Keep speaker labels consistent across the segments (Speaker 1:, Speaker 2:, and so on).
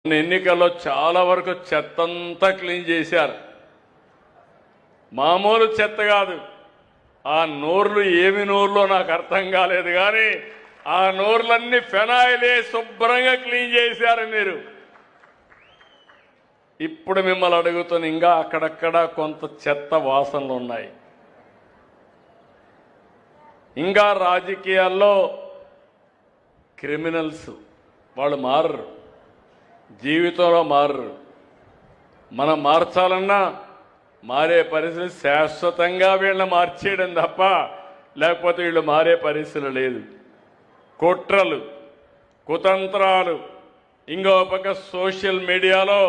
Speaker 1: ఎన్నికల్లో చాలా వరకు చెత్తంతా క్లీన్ చేశారు. మామూలు చెత్త కాదు. ఆ నోర్లు ఏమి నోర్లో నాకు అర్థం కాలేదు, కానీ ఆ నోర్లన్నీ ఫెనాయిలే శుభ్రంగా క్లీన్ చేశారు మీరు. ఇప్పుడు మిమ్మల్ని అడుగుతున్న ఇంకా అక్కడక్కడ కొంత చెత్త వాసనలు ఉన్నాయి. ఇంకా రాజకీయాల్లో క్రిమినల్స్ వాళ్ళు మారరు, జీవితంలో మారరు. మనం మార్చాలన్నా మారే పరిస్థితి శాశ్వతంగా వీళ్ళని మార్చేయడం తప్ప లేకపోతే వీళ్ళు మారే పరిస్థితి లేదు. కుట్రలు, కుతంత్రాలు, ఇంకో పక్క సోషల్ మీడియాలో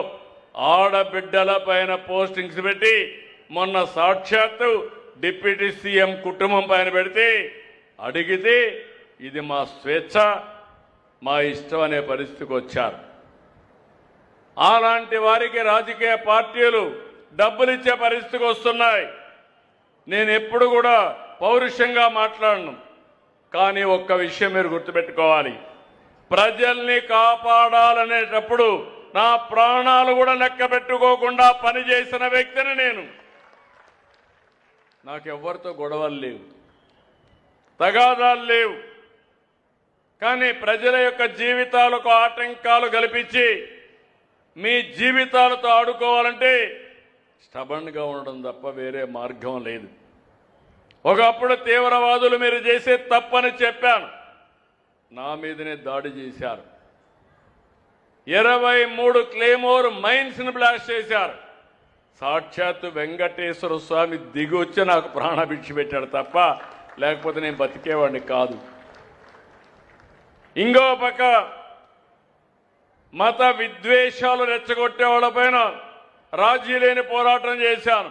Speaker 1: ఆడబిడ్డల పైన పోస్టింగ్స్ పెట్టి మొన్న సాక్షాత్తు డిప్యూటీ సీఎం కుటుంబం పైన పెడితే అడిగితే ఇది మా స్వేచ్ఛ, మా ఇష్టం అనే పరిస్థితికి వచ్చారు. అలాంటి వారికి రాజకీయ పార్టీలు డబ్బులు ఇచ్చే పరిస్థితికి వస్తున్నాయి. నేను ఎప్పుడు కూడా పౌరుషంగా మాట్లాడను, కానీ ఒక్క విషయం మీరు గుర్తుపెట్టుకోవాలి. ప్రజల్ని కాపాడాలనేటప్పుడు నా ప్రాణాలు కూడా లెక్క పెట్టుకోకుండా పనిచేసిన వ్యక్తిని నేను. నాకెవ్వరితో గొడవలు లేవు, తగాదాలు లేవు. కానీ ప్రజల యొక్క జీవితాలకు ఆటంకాలు కల్పించి మీ జీవితాలతో ఆడుకోవాలంటే స్టబన్గా ఉండడం తప్ప వేరే మార్గం లేదు. ఒకప్పుడు తీవ్రవాదులు మీరు చేసే తప్పని చెప్పాను, నా మీదనే దాడి చేశారు. 23 క్లేమోర్ మైన్స్ని బ్లాస్ట్ చేశారు. సాక్షాత్తు వెంకటేశ్వర స్వామి దిగి వచ్చి నాకు ప్రాణభిక్ష పెట్టాడు తప్ప లేకపోతే నేను బతికేవాడిని కాదు. ఇంకో పక్క మత విద్వేషాలు రెచ్చగొట్టే వాళ్ళపైన రాజీ లేని పోరాటం చేశాను.